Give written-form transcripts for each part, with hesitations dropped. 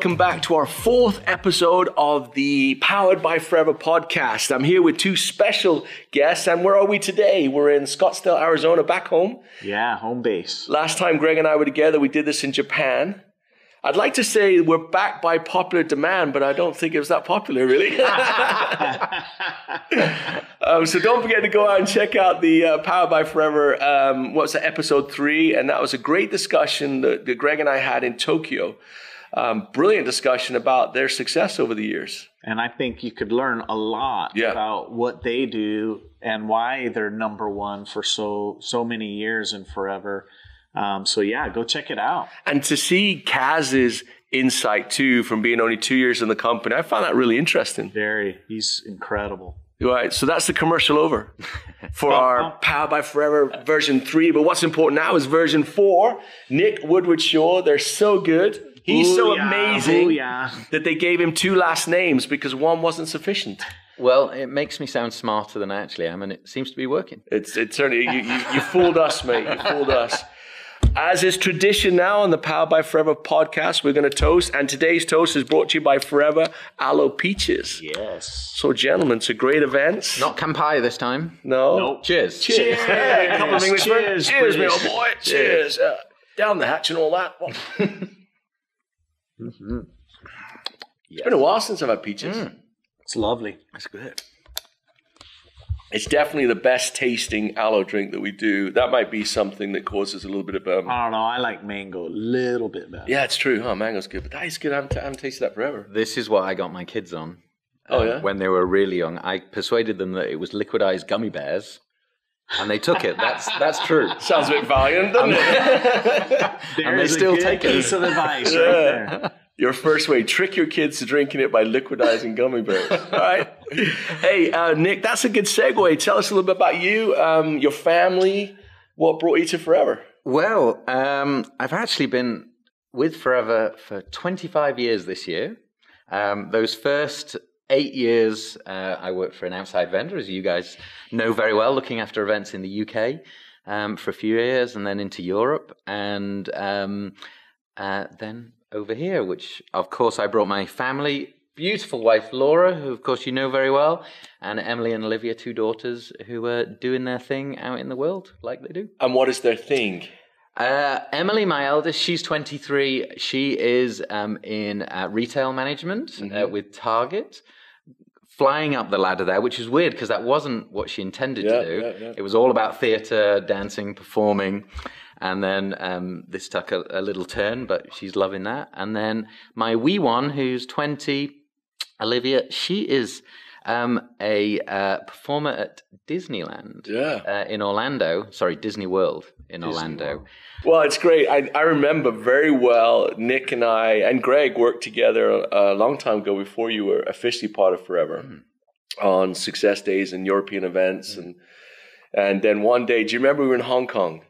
welcome back to our 4th episode of the Powered by Forever podcast. I'm here with 2 special guests, and where are we today? We're in Scottsdale, Arizona, back home. Yeah, home base. Last time Greg and I were together, we did this in Japan. I'd like to say we're back by popular demand, but I don't think it was that popular, really. So don't forget to go out and check out the Powered by Forever, what's that, episode 3, and that was a great discussion that Greg and I had in Tokyo. Brilliant discussion about their success over the years. And I think you could learn a lot about what they do and why they're number one for so many years and forever. So yeah, go check it out. And to see Kaz's insight too, from being only 2 years in the company, I found that really interesting. Very. He's incredible. Right. So that's the commercial over for our Powered by Forever version 3. But what's important now is version 4. Nick Woodward-Shaw, they're so good. He's so amazing that they gave him 2 last names because one wasn't sufficient. Well, it makes me sound smarter than I actually am, and it seems to be working. It's certainly, you fooled us, mate. You fooled us. As is tradition now on the Powered by Forever podcast, we're going to toast. And today's toast is brought to you by Forever Aloe Peaches. Yes. So, gentlemen, it's a great event. Not Kampai this time. No. Nope. Cheers. Cheers. Hey, a couple of English words. Cheers, me old boy. Cheers. Down the hatch and all that. Mm-hmm. It's been a while since I've had peaches. It's lovely. That's good. It's definitely the best tasting aloe drink that we do. That might be something that causes a little bit of... I don't know. I like mango a little bit better. Yeah, it's true. Oh, mango's good. But that is good. I haven't tasted that forever. This is what I got my kids on. Oh, yeah? When they were really young. I persuaded them that it was liquidized gummy bears. And they took it. That's true. Sounds a bit valiant, doesn't it? And they still take it. Piece of advice right there. Your first way, trick your kids to drinking it by liquidizing gummy bears. All right. Hey, Nick, that's a good segue. Tell us a little bit about you, your family, what brought you to Forever? Well, I've actually been with Forever for 25 years this year. Those first 8 years, I worked for an outside vendor, as you guys know very well, looking after events in the UK for a few years, and then into Europe, and then over here, which, of course, I brought my family, beautiful wife, Laura, who, of course, you know very well, and Emily and Olivia, 2 daughters, who are doing their thing out in the world, like they do. And what is their thing? Emily, my eldest, she's 23. She is in retail management with Target, flying up the ladder there, which is weird because that wasn't what she intended to do. Yeah. It was all about theatre, dancing, performing. And then this took a little turn, but she's loving that. And then my wee one, who's 20, Olivia, she is a performer at Disneyland in Orlando. Sorry, Disney World in Orlando. World. Well, it's great. I remember very well Nick and I and Greg worked together a long time ago before you were officially part of Forever on success days and European events. And then one day, do you remember we were in Hong Kong?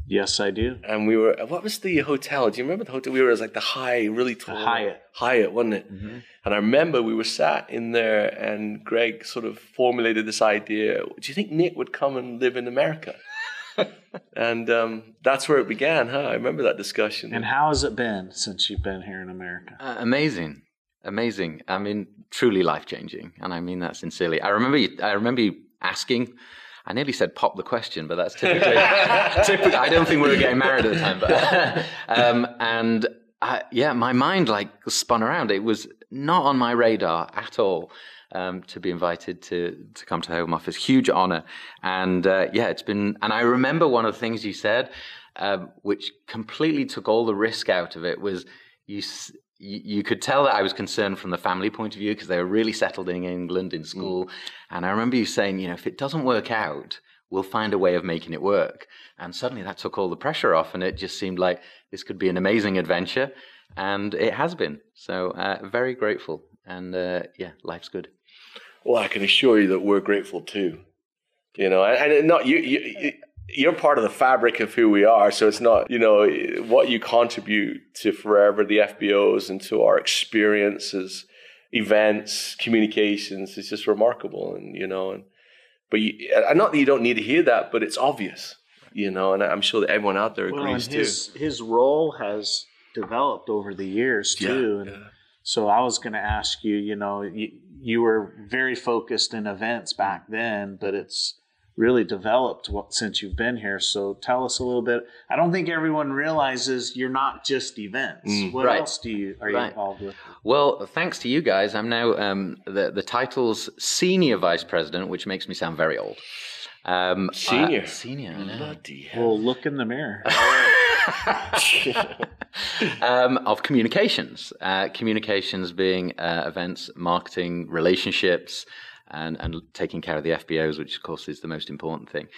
Yes, I do. And we were, what was the hotel? Do you remember the hotel? We were, it was like the high, really tall. The Hyatt, wasn't it? Mm-hmm. And I remember we were sat in there and Greg sort of formulated this idea. Do you think Nick would come and live in America? And that's where it began, huh? I remember that discussion. And how has it been since you've been here in America? Amazing. I mean, truly life-changing. And I mean that sincerely. I remember you asking... I nearly said pop the question, but that's typically... I don't think we were getting married at the time. But my mind spun around. It was not on my radar at all to be invited to come to Home Office. Huge honor. And it's been... And I remember one of the things you said, which completely took all the risk out of it, was you could tell that I was concerned from the family point of view because they were really settled in England in school. And I remember you saying, if it doesn't work out, we'll find a way of making it work. And suddenly that took all the pressure off and it just seemed like this could be an amazing adventure. And it has been. So very grateful. And life's good. Well, I can assure you that we're grateful too. And not you're part of the fabric of who we are. So it's not, what you contribute to Forever, the FBOs, and to our experiences, events, communications is just remarkable. But not that you don't need to hear that, but it's obvious, and I'm sure that everyone out there agrees too. His role has developed over the years too. And so I was going to ask you, you were very focused in events back then, but it's really developed since you've been here. So tell us a little bit. I don't think everyone realizes you're not just events. What else are you involved with? Well, thanks to you guys, I'm now the title's Senior Vice President, which makes me sound very old. Senior. Bloody hell. Well, look in the mirror. Of communications. Communications being events, marketing, relationships, and taking care of the FBOs, which of course is the most important thing.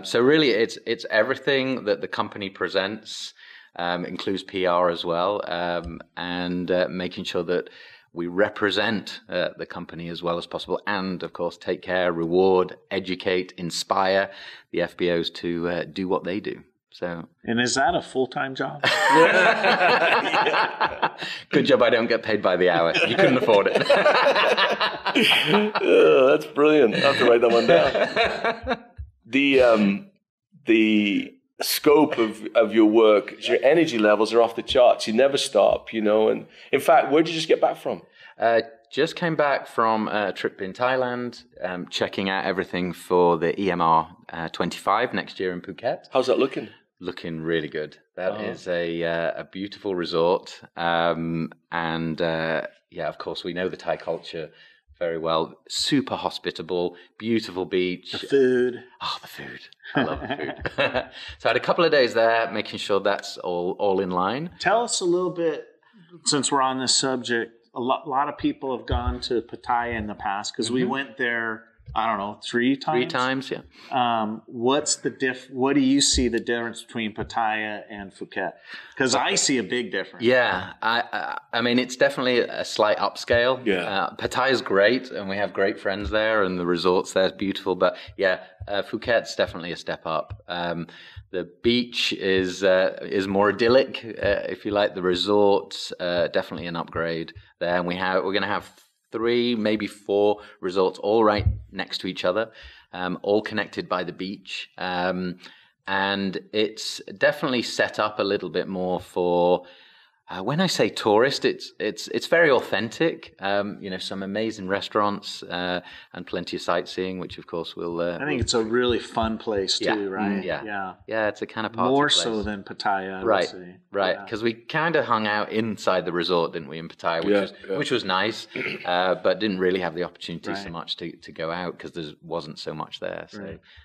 So really, it's everything that the company presents, includes PR as well, and making sure that we represent the company as well as possible, and of course take care, reward, educate, inspire the FBOs to do what they do. So, and is that a full-time job? Good job I don't get paid by the hour. You couldn't afford it. Oh, that's brilliant. I have to write that one down. The scope of your work, your energy levels are off the charts. You never stop, And in fact, where did you just get back from? Just came back from a trip in Thailand, checking out everything for the EMR 25 next year in Phuket. How's that looking? Looking really good. That is a beautiful resort. And of course, we know the Thai culture very well. Super hospitable, beautiful beach. The food. Oh, the food. I love the food. So I had a couple of days there, making sure that's all in line. Tell us a little bit, since we're on this subject. A lot of people have gone to Pattaya in the past because we went there, I don't know, 3 times? 3 times, yeah. What do you see the difference between Pattaya and Phuket? Because I see a big difference. Yeah, I mean, it's definitely a slight upscale. Yeah. Pattaya's great, and we have great friends there, and the resorts there is beautiful. But yeah, Phuket's definitely a step up. The beach is more idyllic, if you like. The resorts, definitely an upgrade there. And we're going to have 3, maybe 4 resorts all right next to each other, all connected by the beach. And it's definitely set up a little bit more for, when I say tourist, it's very authentic. Some amazing restaurants and plenty of sightseeing, which of course will. I think it's a really fun place too, right? Yeah. It's a kind of party more place. so than Pattaya, right? Because we kind of hung out inside the resort, didn't we, in Pattaya, which was nice, but didn't really have the opportunity so much to go out because there wasn't so much there.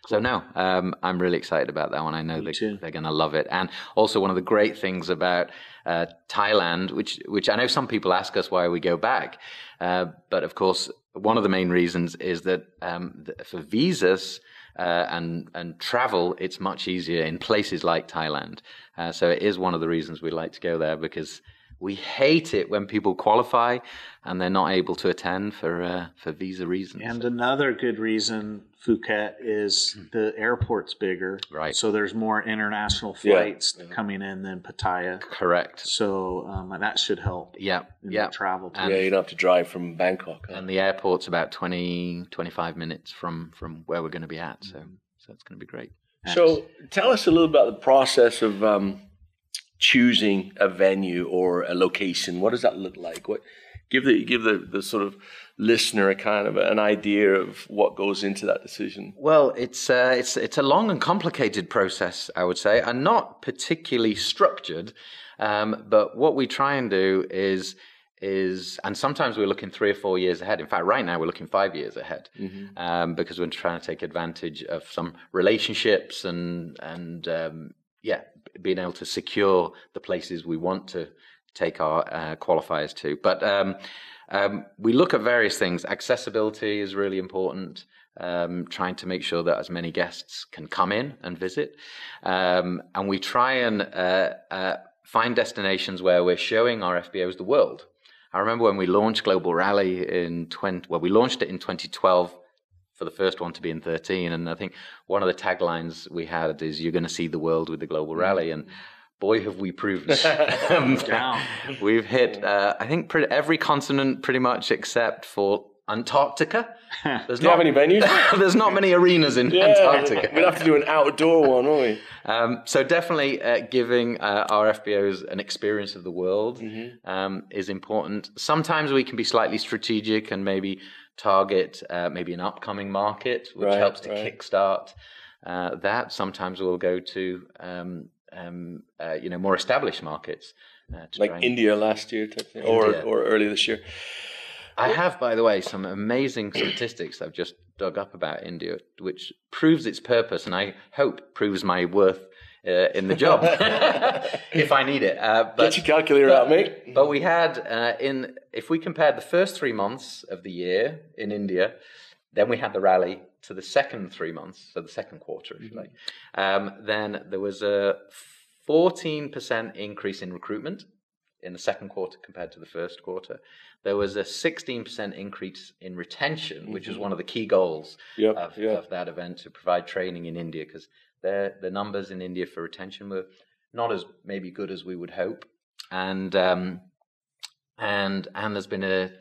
So no, I'm really excited about that one. I know they're going to love it, and also one of the great things about Thailand, which I know some people ask us why we go back, but of course one of the main reasons is that for visas and travel, it's much easier in places like Thailand. So it is one of the reasons we like to go there, because we hate it when people qualify and they're not able to attend for visa reasons. And another good reason Phuket is the airport's bigger. Right. So there's more international flights coming in than Pattaya. Correct. So that should help. The travel too. You don't have to drive from Bangkok. And the airport's about 20-25 minutes from where we're going to be at. So it's going to be great. So tell us a little about the process of choosing a venue or a location. What does that look like? Give the sort of listener a kind of an idea of what goes into that decision. Well, it's a long and complicated process, I would say, and not particularly structured. But what we try and do is, and sometimes we're looking 3 or 4 years ahead. In fact, right now we're looking 5 years ahead, because we're trying to take advantage of some relationships and being able to secure the places we want to take our qualifiers to. But we look at various things. Accessibility is really important. Trying to make sure that as many guests can come in and visit. And we try and find destinations where we're showing our FBOs the world. I remember when we launched Global Rally we launched it in 2012 for the first one to be in 13. And I think one of the taglines we had is, "You're going to see the world with the Global Rally." And boy, have we proved it. We've hit, I think, every continent pretty much except for Antarctica. Do you have any venues? There's not many arenas in Antarctica. We'd have to do an outdoor one, won't we? So definitely giving our FBOs an experience of the world is important. Sometimes we can be slightly strategic and maybe target maybe an upcoming market, which helps to kickstart that. Sometimes we'll go to more established markets, like India last year, type thing, or early this year. I have, by the way, some amazing statistics I've just dug up about India, which proves its purpose, and I hope proves my worth in the job if I need it. Get your calculator out, mate. But we had if we compared the first 3 months of the year in India, then we had the rally to the second 3 months, so the second quarter, if you like. Then there was a 14% increase in recruitment in the second quarter compared to the first quarter. There was a 16% increase in retention, which is one of the key goals of that event, to provide training in India, because the numbers in India for retention were not as maybe good as we would hope. And there's been a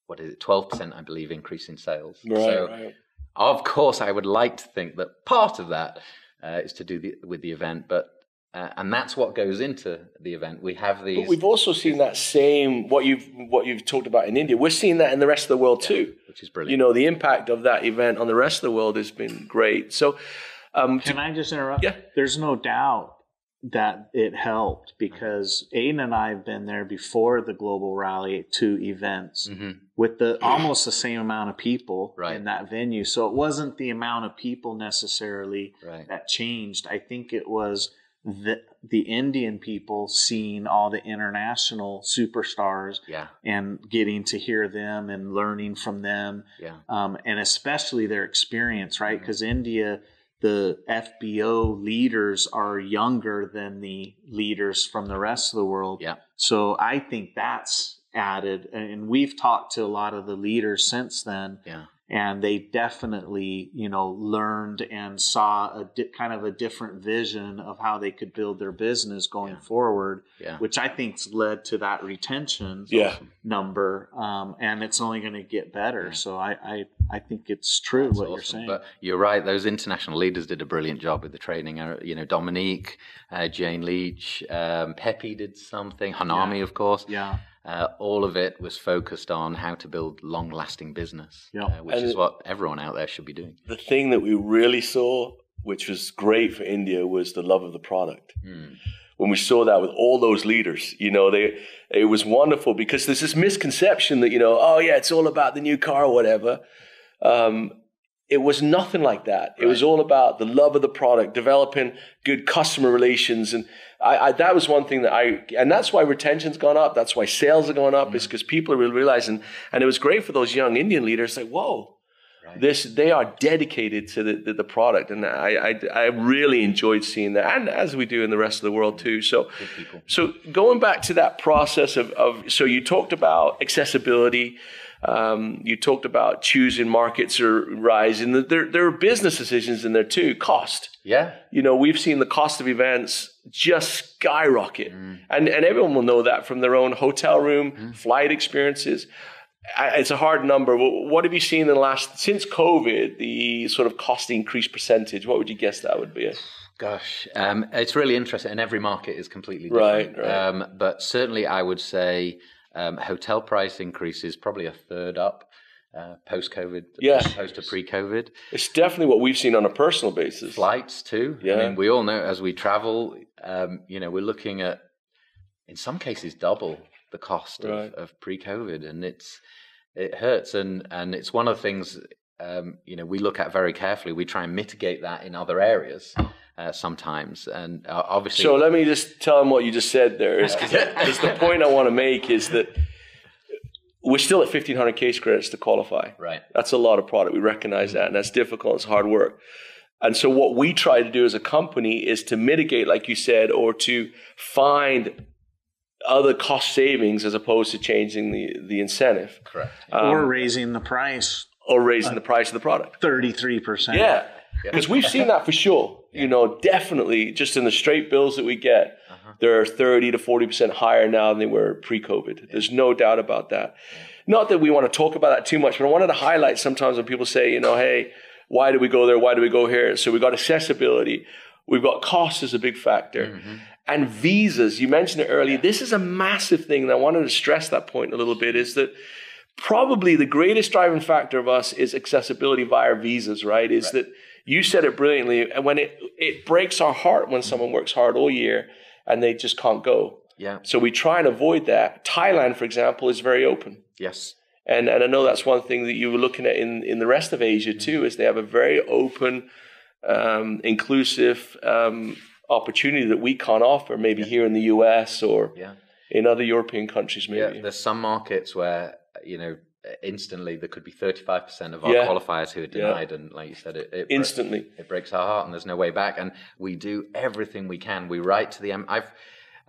12%, I believe, increase in sales. Right. Of course, I would like to think that part of that is to do with the event, but and that's what goes into the event. We have these. But we've also seen that same what you've talked about in India. We're seeing that in the rest of the world too, which is brilliant. You know, the impact of that event on the rest of the world has been great. So, can I just interrupt? Yeah. There's no doubt that it helped, because Aiden and I have been there before the global rally at 2 events with almost the same amount of people in that venue. So it wasn't the amount of people necessarily that changed. I think it was the Indian people seeing all the international superstars and getting to hear them and learning from them, and especially their experience, right? Because India, the FBO leaders are younger than the leaders from the rest of the world. So I think that's added. And we've talked to a lot of the leaders since then. And they definitely, learned and saw kind of a different vision of how they could build their business going forward, which I think's led to that retention number. And it's only going to get better. So I think it's true what you're saying. But you're right. Those international leaders did a brilliant job with the training. Dominique, Jane Leach, Pepe did something. Hanami, of course. All of it was focused on how to build long-lasting business, which is what everyone out there should be doing. The thing that we really saw, which was great for India, was the love of the product. When we saw that with all those leaders, it was wonderful, because there's this misconception that, it's all about the new car or whatever. It was nothing like that. It was all about the love of the product, developing good customer relations. And that was one thing and that's why retention's gone up. That's why sales are going up, is because people are really realizing. And it was great for those young Indian leaders, like, whoa, they are dedicated to the product. And I really enjoyed seeing that. And as we do in the rest of the world too. So going back to that process so you talked about accessibility. You talked about choosing markets or rising. There are business decisions in there too. Cost. We've seen the cost of events just skyrocket. And everyone will know that from their own hotel room, flight experiences. It's a hard number. What have you seen since COVID, the sort of cost increase percentage? What would you guess that would be? Gosh, it's really interesting. And every market is completely different. Right. But certainly I would say hotel price increases probably a third up post-COVID, as opposed to pre-COVID. It's definitely what we've seen on a personal basis. Flights too. I mean, we all know as we travel, we're looking at, in some cases, double the cost of pre-COVID, and it hurts. And it's one of the things we look at very carefully. We try and mitigate that in other areas. Sometimes, and obviously. So let me just tell them what you just said there. Because the point I want to make is that we're still at 1,500 case credits to qualify. Right. That's a lot of product. We recognize that, and that's difficult. It's hard work. And so what we try to do as a company is to mitigate, like you said, or to find other cost savings as opposed to changing the incentive. Correct. Or raising the price. Or raising the price of the product. 33%. Yeah. Because we've seen that for sure. Definitely just in the straight bills that we get, they're 30 to 40% higher now than they were pre-COVID. There's no doubt about that. not that we want to talk about that too much, but I wanted to highlight sometimes when people say, hey, why do we go there? Why do we go here? So we've got accessibility. We've got cost as a big factor. Mm-hmm. And visas, you mentioned it earlier. This is a massive thing. And I wanted to stress that point a little bit, is that probably the greatest driving factor of us is accessibility via visas, right? That you said it brilliantly. And when it breaks our heart when someone works hard all year and they just can't go. Yeah. So we try and avoid that. Thailand, for example, is very open. Yes. And I know that's one thing that you were looking at in the rest of Asia too, is they have a very open, inclusive opportunity that we can't offer maybe here in the US or in other European countries maybe. Yeah, there's some markets where, instantly there could be 35% of our qualifiers who are denied, and like you said, it instantly it breaks our heart, and there's no way back. And we do everything we can. We write to the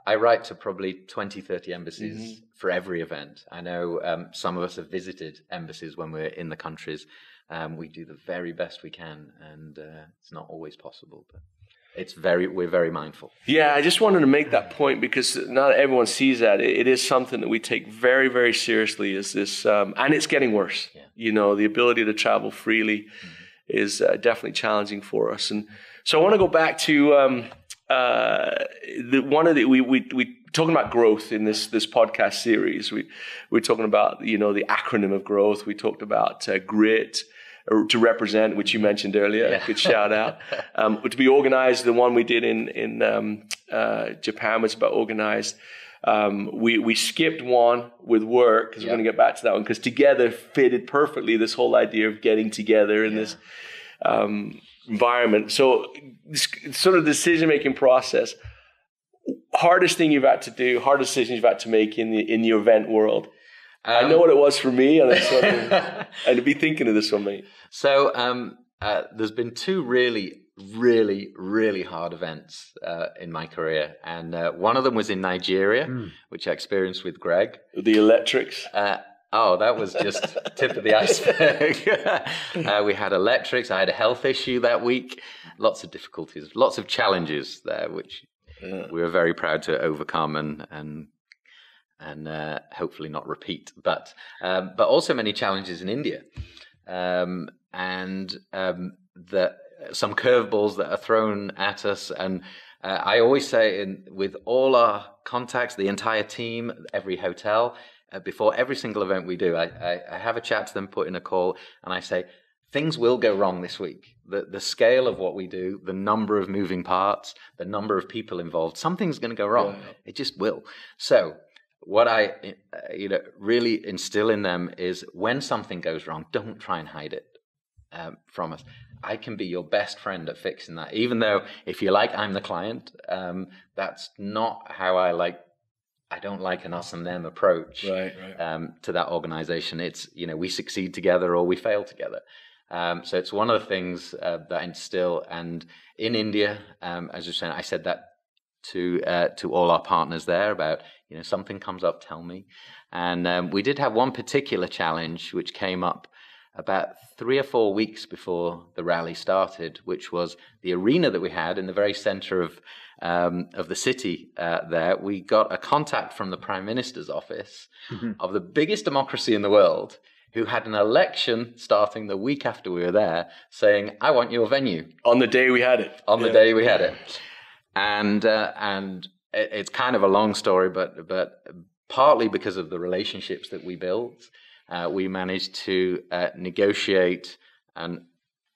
I write to probably 20, 30 embassies for every event. I know some of us have visited embassies when we're in the countries. We do the very best we can, and it's not always possible, but we're very mindful. Yeah, I just wanted to make that point because not everyone sees that. It is something that we take very, very seriously. Is this, and it's getting worse. Yeah. The ability to travel freely is definitely challenging for us. And so I want to go back to we talking about growth in this podcast series. We're talking about the acronym of growth. We talked about grit. To represent, which you mentioned earlier, good shout out. To be organized, the one we did in Japan was about organized. We skipped one with work because we're going to get back to that one, because together fitted perfectly this whole idea of getting together in this environment. So sort of decision-making process, hardest thing you've had to do, hardest decisions you've had to make in the event world. I know what it was for me, and I'd be thinking of this one, mate. So there's been two really, really, really hard events in my career, and one of them was in Nigeria, which I experienced with Greg. The electrics. That was just tip of the iceberg. We had electrics. I had a health issue that week. Lots of difficulties, lots of challenges there, which we were very proud to overcome and hopefully not repeat, but also many challenges in India, and some curveballs that are thrown at us. And I always say, with all our contacts, the entire team, every hotel, before every single event we do, I have a chat to them, put in a call, and I say, things will go wrong this week. The scale of what we do, the number of moving parts, the number of people involved, something's going to go wrong. Yeah. It just will. So what I really instill in them is, when something goes wrong, don't try and hide it from us. I can be your best friend at fixing that, even though, if you like, I'm the client. That's not how I don't like an us and them approach to that organization. It's, we succeed together or we fail together. So it's one of the things that I instill. And in India, as you're saying, I said that to all our partners there about, something comes up, tell me. And we did have one particular challenge which came up about 3 or 4 weeks before the rally started, which was the arena that we had in the very center of the city there. We got a contact from the Prime Minister's office of the biggest democracy in the world, who had an election starting the week after we were there, saying, I want your venue. On the day we had it. On the day we had it. And it's kind of a long story, but partly because of the relationships that we built, we managed to negotiate and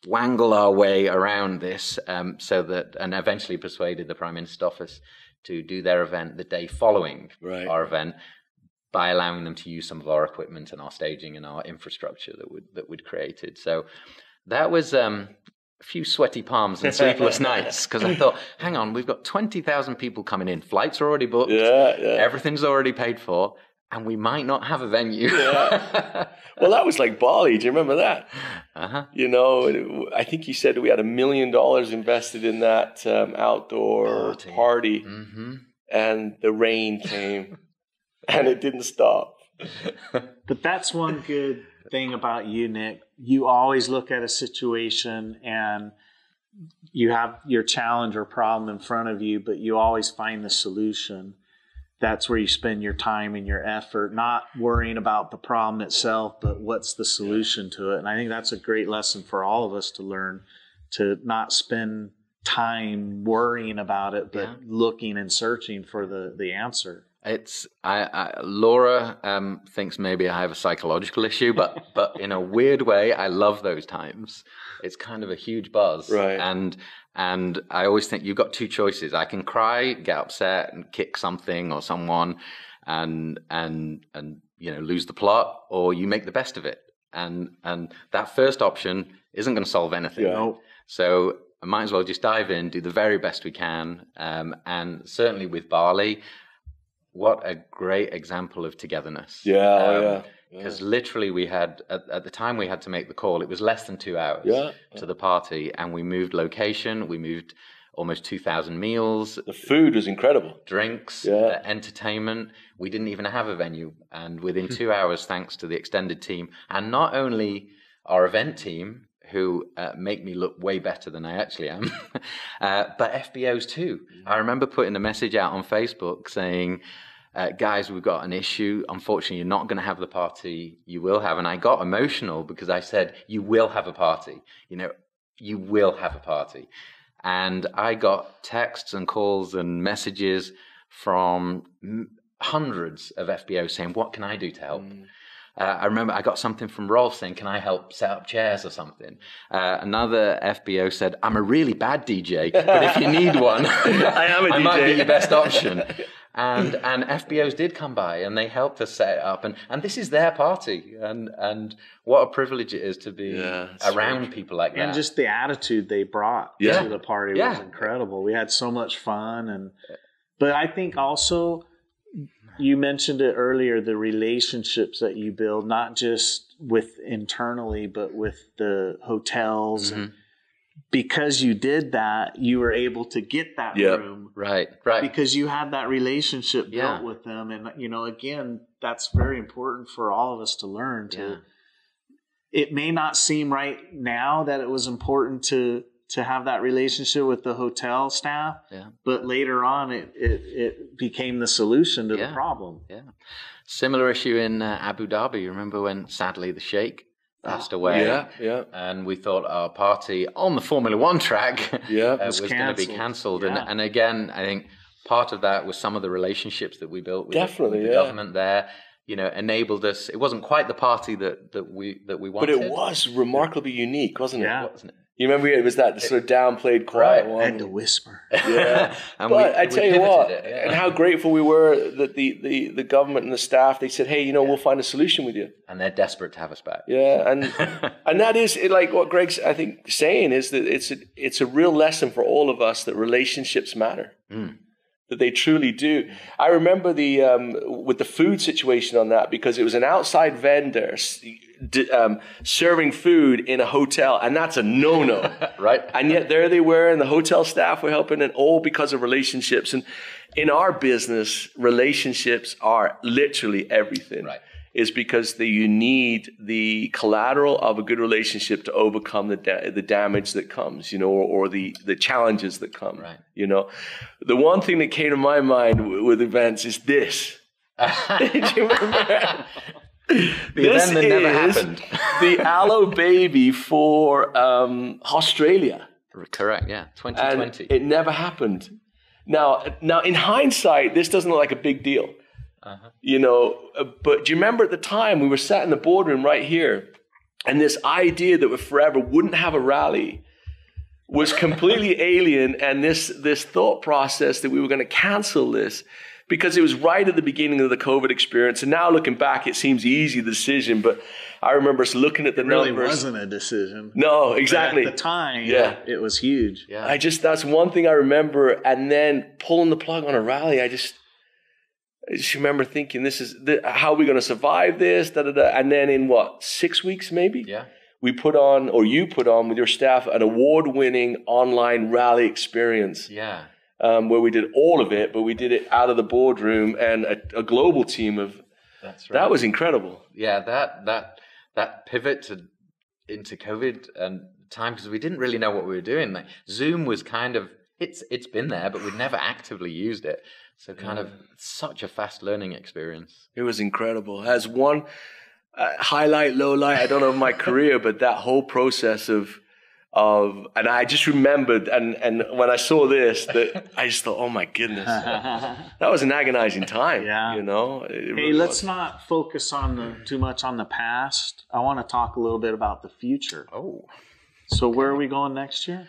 wangle our way around this, and eventually persuaded the Prime Minister's office to do their event the day following our event, by allowing them to use some of our equipment and our staging and our infrastructure that we'd created. So that was a few sweaty palms and sleepless nights, because I thought, hang on, we've got 20,000 people coming in, flights are already booked, everything's already paid for, and we might not have a venue. Well, that was like Bali. Do you remember that? I think you said we had $1 million invested in that outdoor party, and the rain came. And it didn't stop. But that's one good thing about you, Nick. You always look at a situation and you have your challenge or problem in front of you, but you always find the solution. that's where you spend your time and your effort, not worrying about the problem itself, but what's the solution to it. And I think that's a great lesson for all of us to learn, to not spend time worrying about it, but looking and searching for the answer. It's Laura thinks maybe I have a psychological issue, but in a weird way, I love those times. It's kind of a huge buzz, right? And I always think you've got two choices. I can cry, get upset, and kick something or someone, and lose the plot, or you make the best of it. And that first option isn't going to solve anything. Yeah. So I might as well just dive in, do the very best we can, and certainly with barley. What a great example of togetherness. Because literally we had, at the time we had to make the call, it was less than 2 hours to the party, and we moved location, we moved almost 2,000 meals. The food was incredible. Drinks, entertainment. We didn't even have a venue. And within 2 hours, thanks to the extended team, and not only our event team, who make me look way better than I actually am, but FBOs too. I remember putting a message out on Facebook saying, guys, we've got an issue. Unfortunately, you're not going to have the party you will have. And I got emotional because I said, you will have a party. You will have a party. And I got texts and calls and messages from hundreds of FBOs saying, what can I do to help? I remember I got something from Rolf saying, can I help set up chairs or something? Another FBO said, I'm a really bad DJ, but if you need one, I might be your best option. And FBOs did come by and they helped us set it up. And this is their party. And what a privilege it is to be around people like that. And just the attitude they brought to the party was incredible. We had so much fun. But I think also, you mentioned it earlier, the relationships that you build, not just with internally, but with the hotels. And because you did that, you were able to get that room. Right. Because you had that relationship built with them. And, again, that's very important for all of us to learn. It may not seem right now that it was important to have that relationship with the hotel staff, but later on it became the solution to the problem. Similar issue in Abu Dhabi. Remember when sadly the Sheikh passed away? And we thought our party on the Formula One track was going to be cancelled. And again, I think part of that was some of the relationships that we built with the government there. Enabled us. It wasn't quite the party that we wanted, but it was remarkably unique, wasn't it? Wasn't it? You remember it was that sort of downplayed, quiet one. And to whisper. And but I tell you what, and how grateful we were that the government and the staff, they said, hey, we'll find a solution with you. And they're desperate to have us back. And that is, like what Greg's, I think, saying is that it's a real lesson for all of us that relationships matter. That they truly do. I remember with the food situation on that, because it was an outside vendor serving food in a hotel, and that's a no-no. Right. And yet there they were, and the hotel staff were helping, and all because of relationships. And in our business, relationships are literally everything. Right. Is because you need the collateral of a good relationship to overcome the damage that comes, or the challenges that come. Right. The one thing that came to my mind with events is this. Did you remember? The event that never happened. The Aloe Baby for Australia. Correct. Yeah, 2020. And it never happened. Now, in hindsight, this doesn't look like a big deal. But do you remember at the time we were sat in the boardroom right here, and this idea that we forever wouldn't have a rally was completely alien, and this thought process that we were going to cancel this because it was right at the beginning of the COVID experience. And now looking back, it seems easy decision, but I remember us looking at the numbers. It really wasn't a decision. No, exactly. But at the time, it was huge. Yeah. That's one thing I remember. And then pulling the plug on a rally, I just remember thinking, how are we going to survive this? And then in 6 weeks maybe? Yeah. We put on with your staff an award-winning online rally experience. Yeah. Where we did all of it, but we did it out of the boardroom and a global team of. That's right. That was incredible. Yeah, that pivot into COVID and time, because we didn't really know what we were doing. Like Zoom was kind of it's been there, but we'd never actively used it. So kind of such a fast learning experience. It was incredible. As one highlight, low light, I don't know, of my career, but that whole process of, and I just remembered, and when I saw this, that I just thought, oh my goodness, that was an agonizing time. Yeah. You know. Hey, let's not focus on too much on the past. I want to talk a little bit about the future. Oh. So where are we going next year?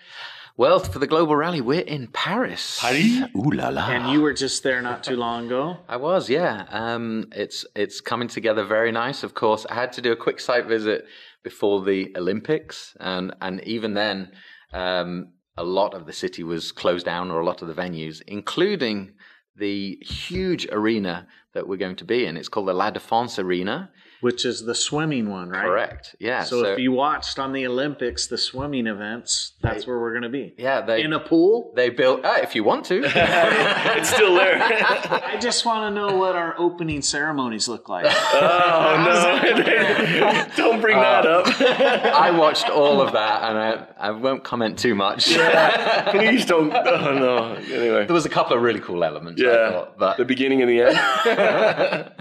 Well, for the Global Rally, we're in Paris. Paris? Ooh la la. And you were just there not too long ago. I was, yeah. It's coming together very nice. Of course, I had to do a quick site visit before the Olympics, and even then, a lot of the city was closed down, or a lot of the venues, including the huge arena that we're going to be in. It's called the La Défense Arena. Which is the swimming one, right? Correct, yeah. So if you watched on the Olympics, the swimming events, that's where we're going to be. Yeah. In a pool? They built, if you want to. It's still there. I just want to know what our opening ceremonies look like. Oh, no. Don't bring that up. I watched all of that, and I won't comment too much. Yeah, please don't. Oh, no. Anyway. There was a couple of really cool elements, Yeah. I thought. But the beginning and the end.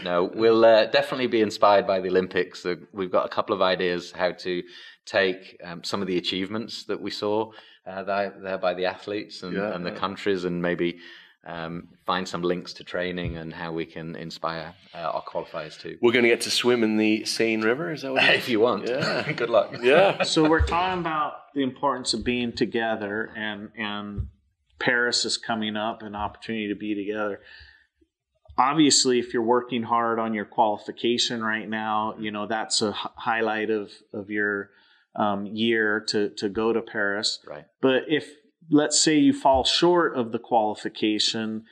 no, we'll definitely be inspired by the Olympics. We've got a couple of ideas how to take some of the achievements that we saw there by the athletes and the countries, and maybe find some links to training and how we can inspire our qualifiers too. We're going to get to swim in the Seine River, is that what it is? If you want. Yeah. Good luck. Yeah. So we're talking about the importance of being together, and Paris is coming up, an opportunity to be together. Obviously, if you're working hard on your qualification right now, you know, that's a highlight of your year to go to Paris. Right. But if, let's say, you fall short of the qualification,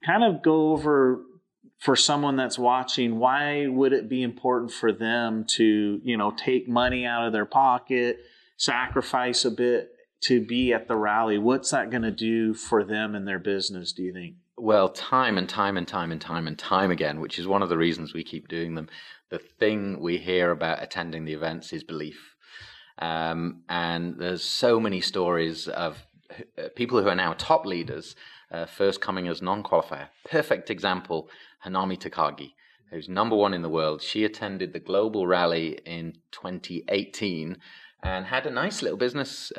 kind of go over, for someone that's watching, why would it be important for them to, you know, take money out of their pocket, sacrifice a bit to be at the rally? What's that going to do for them and their business, do you think? Well, time and time again, which is one of the reasons we keep doing them. The thing we hear about attending the events is belief. And there's so many stories of people who are now top leaders, first coming as non-qualifier. Perfect example, Hanami Takagi, who's number one in the world. She attended the Global Rally in 2018 and had a nice little business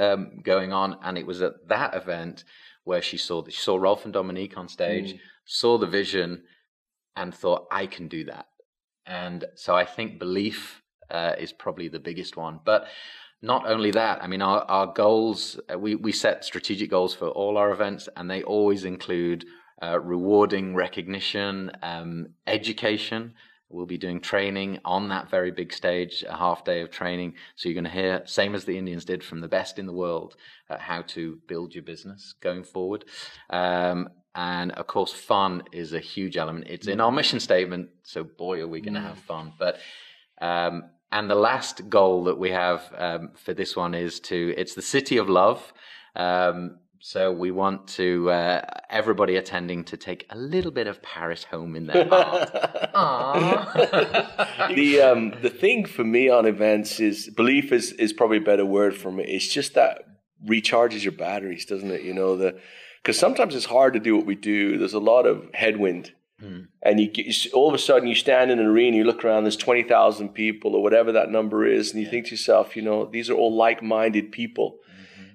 going on. And it was at that event where she saw Rolf and Dominique on stage, saw the vision, and thought, I can do that. And so I think belief is probably the biggest one. But not only that, I mean, our goals, we set strategic goals for all our events, and they always include rewarding recognition, education. We'll be doing training on that very big stage, a half day of training. So you're going to hear, same as the Indians did, from the best in the world, how to build your business going forward. And of course, fun is a huge element. It's in our mission statement, so boy, are we going to have fun. But and the last goal that we have for this one is it's the City of Love. So we want to everybody attending to take a little bit of Paris home in their heart. The thing for me on events is belief is probably a better word for me. It's just that recharges your batteries, doesn't it? You know, because sometimes it's hard to do what we do. There's a lot of headwind. And all of a sudden you stand in an arena, you look around, there's 20,000 people or whatever that number is, and you think to yourself, you know, these are all like-minded people.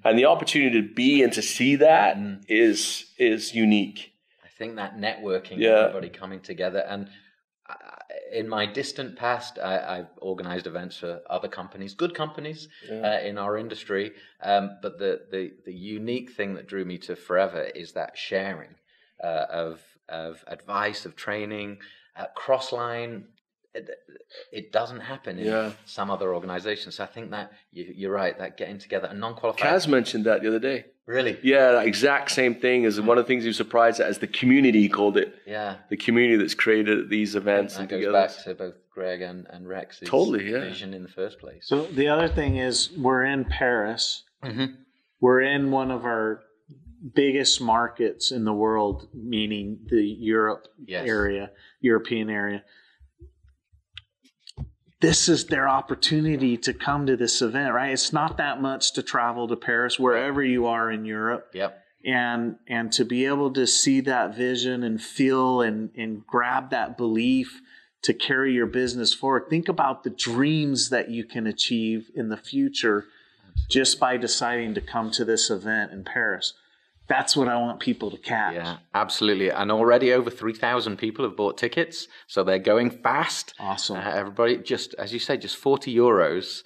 And the opportunity to be and to see that is unique. I think that networking, everybody coming together. And in my distant past, I've organized events for other companies, good companies in our industry. But the unique thing that drew me to Forever is that sharing of advice, of training, cross-line. It doesn't happen in some other organizations. So I think that you're right, that getting together and non-qualified. Kaz mentioned that the other day. Really? Yeah, that exact same thing as one of the things he was surprised at, as the community, he called it. Yeah. The community that's created at these events. And that goes back to both Greg and Rex's vision in the first place. So the other thing is, we're in Paris. We're in one of our biggest markets in the world, meaning the European area. This is their opportunity to come to this event, right? It's not that much to travel to Paris, wherever you are in Europe. Yep. And to be able to see that vision and feel and grab that belief to carry your business forward. Think about the dreams that you can achieve in the future just by deciding to come to this event in Paris. That's what I want people to catch. Yeah, absolutely. And already over 3,000 people have bought tickets, so they're going fast. Awesome. Everybody, just as you say, just €40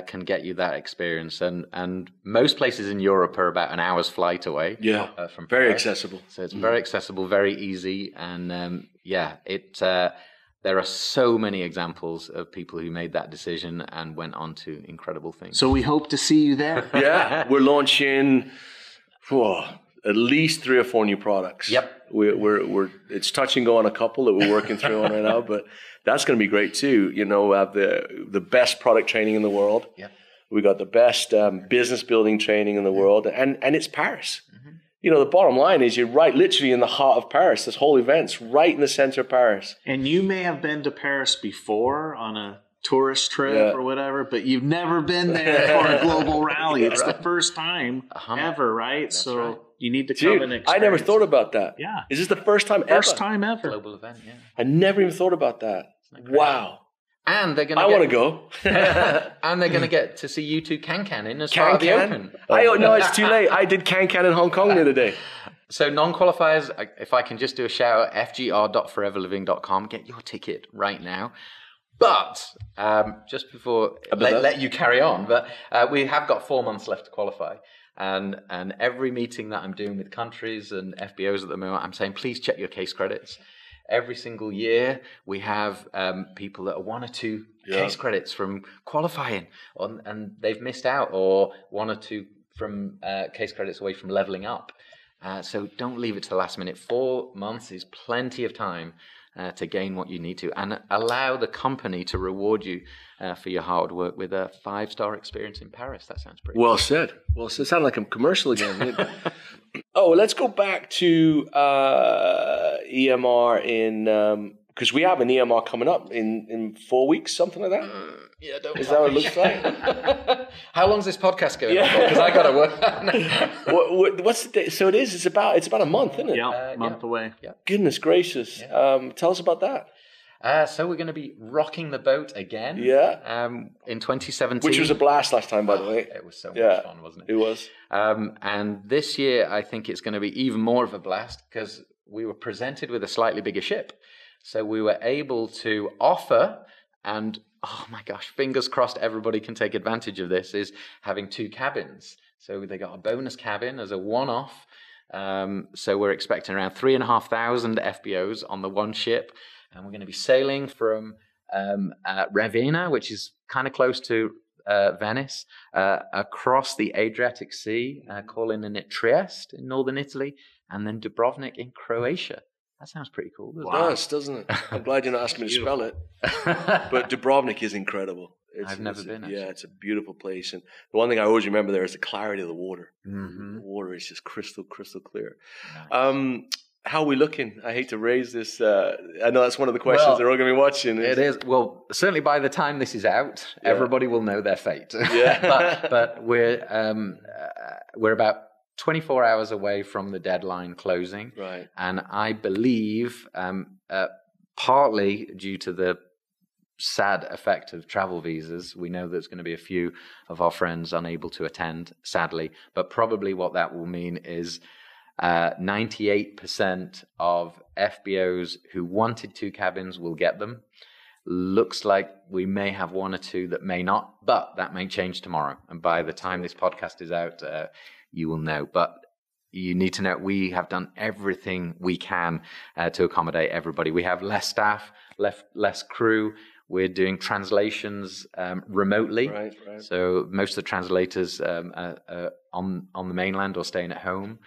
can get you that experience. And most places in Europe are about an hour's flight away. Yeah, from very Paris. accessible. So it's very accessible, very easy. And there are so many examples of people who made that decision and went on to incredible things. So we hope to see you there. Yeah, we're launching at least 3 or 4 new products. Yep. We're it's touch and go on a couple that we're working through on right now, but that's going to be great too. You know, we have the best product training in the world. Yep. We got the best business building training in the world, and it's Paris. Mm-hmm. You know, the bottom line is you're right, literally in the heart of Paris. This whole event's right in the center of Paris. And you may have been to Paris before on a tourist trip or whatever, but you've never been there for a global rally. It's the first time ever, right? That's so right. you need to come and experience. I never thought about that. Yeah. Is this the first time ever? First time ever. Global event, yeah. I never even thought about that. Wow. And they're going I want to go. And they're going to get to see you two Can in as part of the Open. No, it's too late. I did Can in Hong Kong the other day. So non-qualifiers, if I can just do a shout out, fgr.foreverliving.com, get your ticket right now. But just before, let you carry on, but we have got 4 months left to qualify. And every meeting that I'm doing with countries and FBOs at the moment, I'm saying, please check your case credits. Every single year, we have people that are 1 or 2 case credits from qualifying, and they've missed out, or 1 or 2 from case credits away from leveling up. So don't leave it to the last minute. 4 months is plenty of time to gain what you need to, and allow the company to reward you for your hard work with a 5-star experience in Paris. That sounds pretty well said. Well said. Sound like a commercial again. Let's go back to EMR in because we have an EMR coming up in 4 weeks, something like that. Is that what it looks like? How long's this podcast going on for? Because I got to work. What's the date? So it is. It's about a month, isn't it? Yeah, month away. Yeah. Goodness gracious! Yeah. Tell us about that. So we're going to be rocking the boat again. Yeah. In 2017, which was a blast last time, by the way. It was so much fun, wasn't it? It was. And this year, I think it's going to be even more of a blast because we were presented with a slightly bigger ship. So we were able to offer, and oh my gosh, fingers crossed everybody can take advantage of this, is having 2 cabins. So they got a bonus cabin as a one-off. So we're expecting around 3,500 FBOs on the one ship. And we're going to be sailing from Ravenna, which is kind of close to Venice, across the Adriatic Sea, calling in at Trieste in northern Italy, and then Dubrovnik in Croatia. That sounds pretty cool, doesn't it? It does, doesn't it? I'm glad you're not asking me to spell it. But Dubrovnik is incredible. I've never been, actually. Yeah, it's a beautiful place. And the one thing I always remember there is the clarity of the water. Mm-hmm. The water is just crystal clear. Nice. How are we looking? I hate to raise this. I know that's one of the questions they're all going to be watching. It is. Well, certainly by the time this is out, everybody will know their fate. Yeah. but we're about 24 hours away from the deadline closing. Right. And I believe, partly due to the sad effect of travel visas, we know there's going to be a few of our friends unable to attend, sadly. But probably what that will mean is 98% of FBOs who wanted 2 cabins will get them. Looks like we may have 1 or 2 that may not, but that may change tomorrow. And by the time this podcast is out, you will know. But you need to know we have done everything we can to accommodate everybody. We have less staff, less crew. We're doing translations remotely. Right. So most of the translators are on the mainland or staying at home.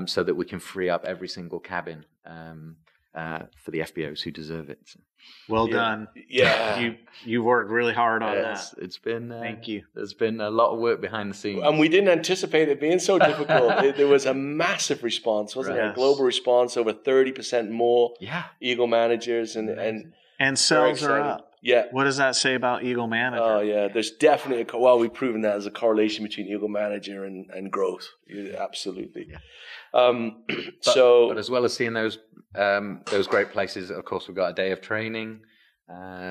So that we can free up every single cabin for the FBOs who deserve it. So. Well done. Yeah. You worked really hard on that. It's been thank you. There's been a lot of work behind the scenes. And we didn't anticipate it being so difficult. There was a massive response, wasn't there? A global response, over 30% more Eagle managers and sales are up. Yeah. What does that say about Eagle Manager? Oh, yeah. There's definitely we've proven that there's a correlation between Eagle Manager and growth. Yeah, absolutely. Yeah. But as well as seeing those great places, of course, we've got a day of training,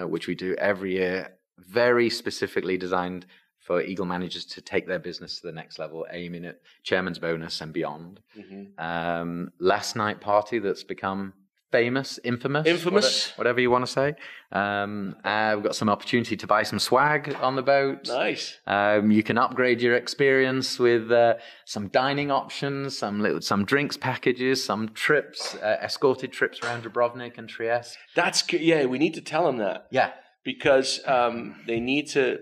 which we do every year, very specifically designed for Eagle managers to take their business to the next level, aiming at chairman's bonus and beyond. Mm-hmm. Last night party that's become infamous, whatever you want to say. We've got some opportunity to buy some swag on the boat. Nice. You can upgrade your experience with some dining options, some drinks packages, some trips, escorted trips around Dubrovnik and Trieste. We need to tell them that. Yeah. Because they need to,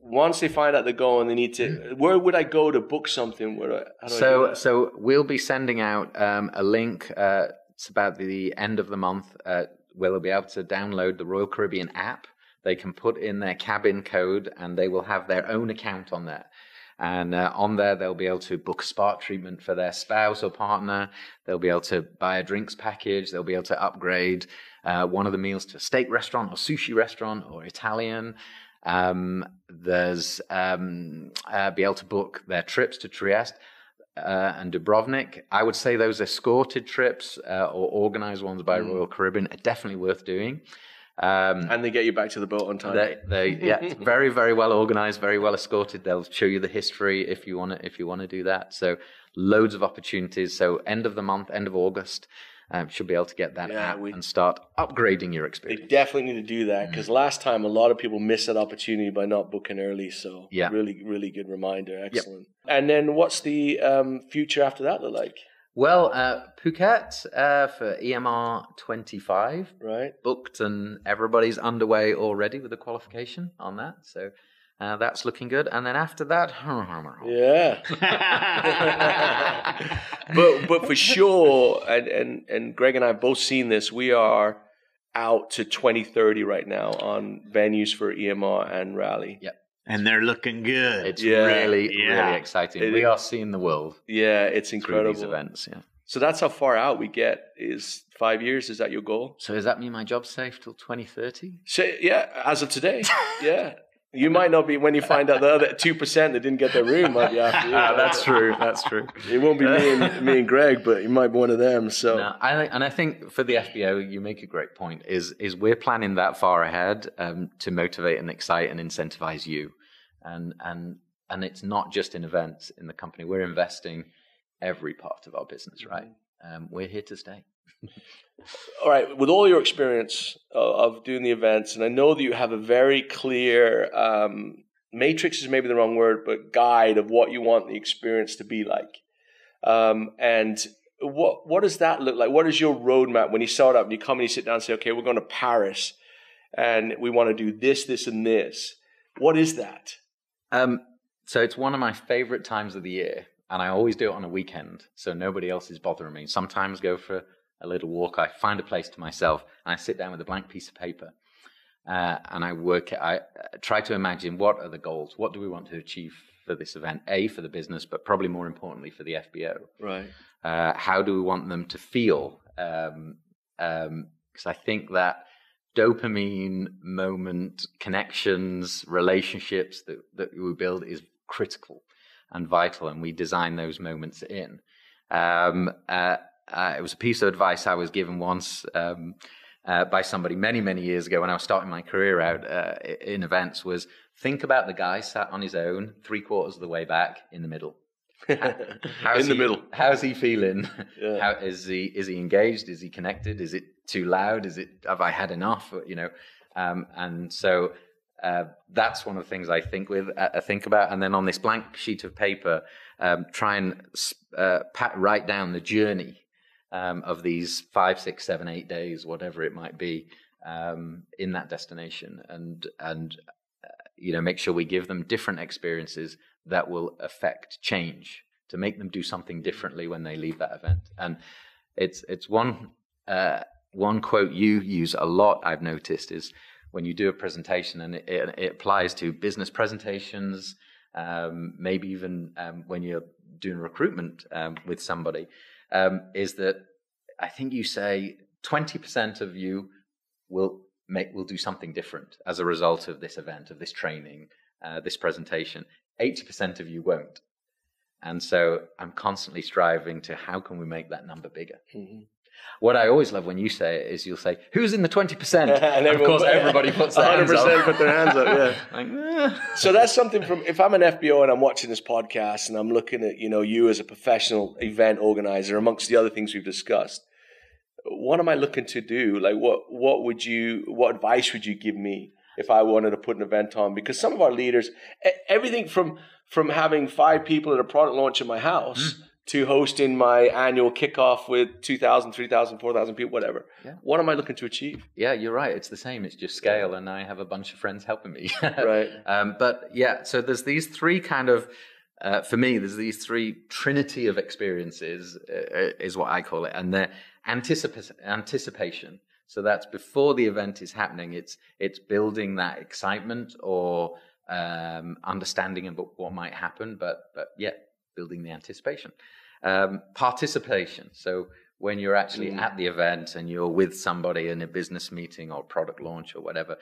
once they find out they're going, they need to, where would I go to book something? So we'll be sending out a link. It's about the end of the month where they'll be able to download the Royal Caribbean app. They can put in their cabin code and they will have their own account on there. And on there, they'll be able to book a spa treatment for their spouse or partner. They'll be able to buy a drinks package. They'll be able to upgrade one of the meals to a steak restaurant or sushi restaurant or Italian. There's be able to book their trips to Trieste and Dubrovnik. I would say those escorted trips or organized ones by Royal Caribbean are definitely worth doing. And they get you back to the boat on time. It's very, very well organized, very well escorted. They'll show you the history if you want to do that. So loads of opportunities. So end of the month, end of August, should be able to get that app and start upgrading your experience. They definitely need to do that because last time a lot of people missed that opportunity by not booking early. So really, really good reminder. Excellent. Yep. And then what's the future after that look like? Well, Phuket for EMR 25. Right. Booked and everybody's underway already with the qualification on that. So that's looking good. And then after that, but for sure, and Greg and I have both seen this, we are out to 2030 right now on venues for EMR and Rally. Yep. And they're looking good. It's really exciting. We are seeing the world. Yeah, it's incredible. These events, So that's how far out we get. Is 5 years? Is that your goal? So does that mean my job's safe till 2030? So, as of today, yeah. You might not be, when you find out the other 2% that didn't get their room, might be after you. That's true. It won't be me and Greg, but you might be one of them. So, no, I think for the FBO, you make a great point. Is we're planning that far ahead to motivate and excite and incentivize you, and it's not just in events in the company. We're investing every part of our business, right? We're here to stay. All right, with all your experience of doing the events, and I know that you have a very clear matrix is maybe the wrong word, but guide of what you want the experience to be like. And what does that look like? What is your roadmap when you start up and you come and you sit down and say, okay, we're going to Paris and we want to do this, this, and this. What is that? So it's one of my favorite times of the year, and I always do it on a weekend, so nobody else is bothering me. Sometimes go for a little walk. I find a place to myself, and I sit down with a blank piece of paper, and I try to imagine what are the goals. What do we want to achieve for this event? A, for the business, but probably more importantly for the FBO. Right. How do we want them to feel? Because I think that dopamine moment, connections, relationships that we build is critical and vital, and we design those moments in. It was a piece of advice I was given once by somebody many, many years ago when I was starting my career out in events was, think about the guy sat on his own 3/4 of the way back in the middle. Middle. How's he feeling? Yeah. Is he engaged? Is he connected? Is it too loud? Have I had enough? And so that's one of the things I think about. And then on this blank sheet of paper, try and write down the journey of these 5, 6, 7, 8 days, whatever it might be, in that destination, and make sure we give them different experiences that will affect change, to make them do something differently when they leave that event. And it's one quote you use a lot, I've noticed, is when you do a presentation, and it applies to business presentations, maybe even when you're doing recruitment with somebody, is that I think you say 20% of you will we'll do something different as a result of this event, of this training, this presentation. 80% of you won't. And so I'm constantly striving to how can we make that number bigger? Mm-hmm. What I always love when you say it is you'll say, who's in the 20%? And of course, everybody puts their hands up. 100% put their hands up, yeah. So that's something from, if I'm an FBO and I'm watching this podcast and I'm looking at, you as a professional event organizer, amongst the other things we've discussed, what am I looking to do? Like, what advice would you give me if I wanted to put an event on? Because some of our leaders, everything from having 5 people at a product launch in my house to hosting my annual kickoff with 2,000, 3,000, 4,000 people, whatever. Yeah. What am I looking to achieve? Yeah, you're right. It's the same. It's just scale, and I have a bunch of friends helping me. Right. But yeah, so there's these 3 kind of, for me, there's these 3 trinity of experiences, is what I call it, and they're anticipation. So that's before the event is happening. It's building that excitement or understanding of what might happen, but yeah, building the anticipation. Participation. So when you're actually at the event and you're with somebody in a business meeting or product launch or whatever,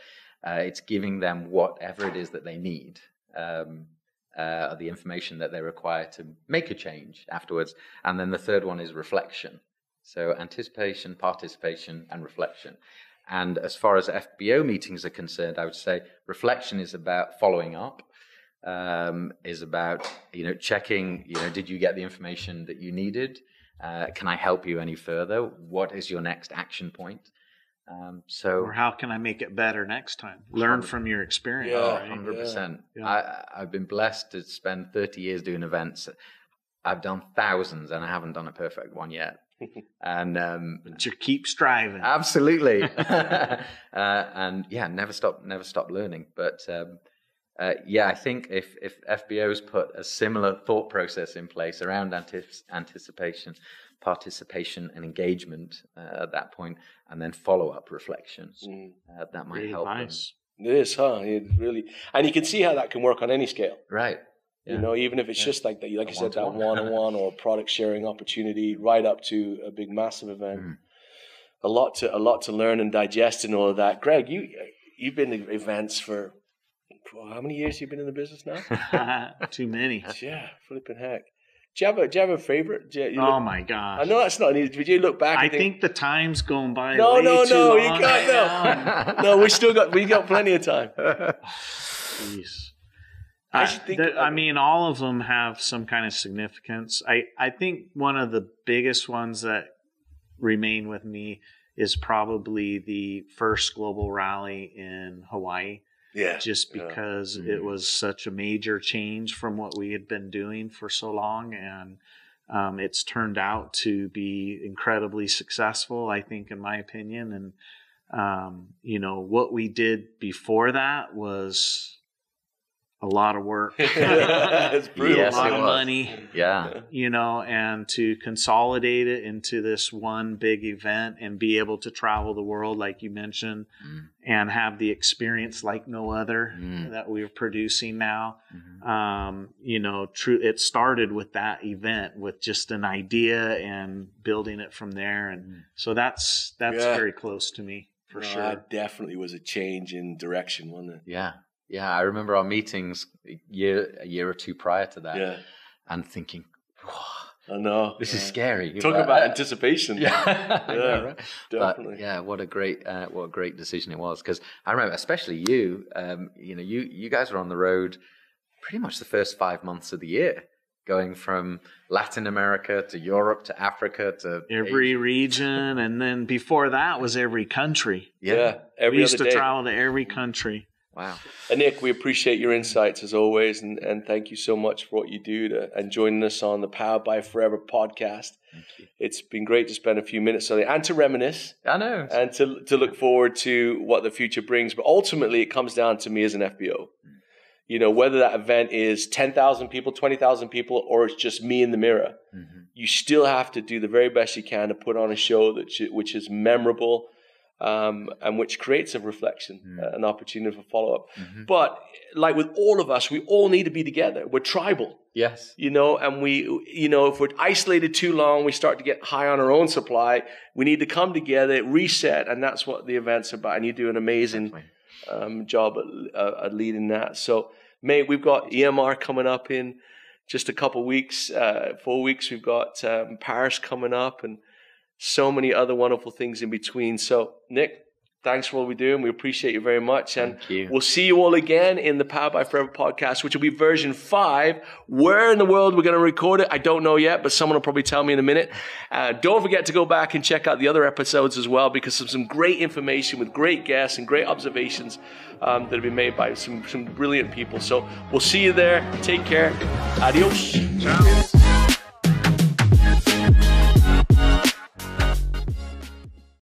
it's giving them whatever it is that they need, the information that they require to make a change afterwards. And then the third one is reflection. So anticipation, participation, and reflection. And as far as FBO meetings are concerned, I would say reflection is about following up, is about, checking, did you get the information that you needed? Can I help you any further? What is your next action point? Or how can I make it better next time? Learn from your experience. Yeah, right? 100%. Yeah. I've been blessed to spend 30 years doing events. I've done thousands and I haven't done a perfect one yet. And but you keep striving. Absolutely. And yeah, never stop learning. But I think if FBOs put a similar thought process in place around anticipation, participation, and engagement at that point, and then follow-up reflections, that might help them. It is, huh? It really, and you can see how that can work on any scale. Right. Yeah. Even if it's just like that, like you said, that one-on-one or product sharing opportunity, right up to a big, massive event. A lot to learn and digest and all of that. Greg, you've been to events for how many years? You've been in the business now? Too many. Yeah, flipping heck. Do you have a favorite? My gosh! I know that's not easy. Would you look back? I think the time's going by. No, way too long. You can't. No, we got plenty of time. Jeez. All of them have some kind of significance. I think one of the biggest ones that remain with me is probably the first global rally in Hawaii. Yeah. Just because it was such a major change from what we had been doing for so long. And it's turned out to be incredibly successful, I think, in my opinion. And, what we did before that was a lot of work. It's brutal. Yes, a lot of money. Yeah. And to consolidate it into this one big event and be able to travel the world, like you mentioned, and have the experience like no other that we're producing now. It started with that event with just an idea and building it from there. And so that's very close to me for sure. It definitely was a change in direction, wasn't it? Yeah. Yeah, I remember our meetings a year or two prior to that, and thinking, I know this is scary. Talk about anticipation. Yeah, I know, right? Definitely. But, what a great decision it was. Because I remember, especially you, you guys were on the road pretty much the first 5 months of the year, going from Latin America to Europe to Africa to every Asia. Region, and then before that was every country. Yeah, we used to travel to every country. Wow. And Nick, we appreciate your insights as always, and thank you so much for what you do and joining us on the Powered by Forever podcast. Thank you. It's been great to spend a few minutes on it and to reminisce. I know. And to look forward to what the future brings. But ultimately, it comes down to me as an FBO. Whether that event is 10,000 people, 20,000 people, or it's just me in the mirror, you still have to do the very best you can to put on a show which is memorable, and which creates a reflection, an opportunity for follow-up. But like with all of us, we all need to be together. We're tribal. Yes. And if we're isolated too long, we start to get high on our own supply. We need to come together, reset, and that's what the event's about. And you do an amazing job at leading that. So, mate, we've got EMR coming up in just a couple weeks, 4 weeks. We've got Paris coming up, and so many other wonderful things in between. So, Nick, thanks for what we do, and we appreciate you very much. And we'll see you all again in the Powered by Forever podcast, which will be version 5. Where in the world we're going to record it, I don't know yet, but someone will probably tell me in a minute. Don't forget to go back and check out the other episodes as well, because of some great information with great guests and great observations that have been made by some brilliant people. So we'll see you there. Take care. Adios. Ciao.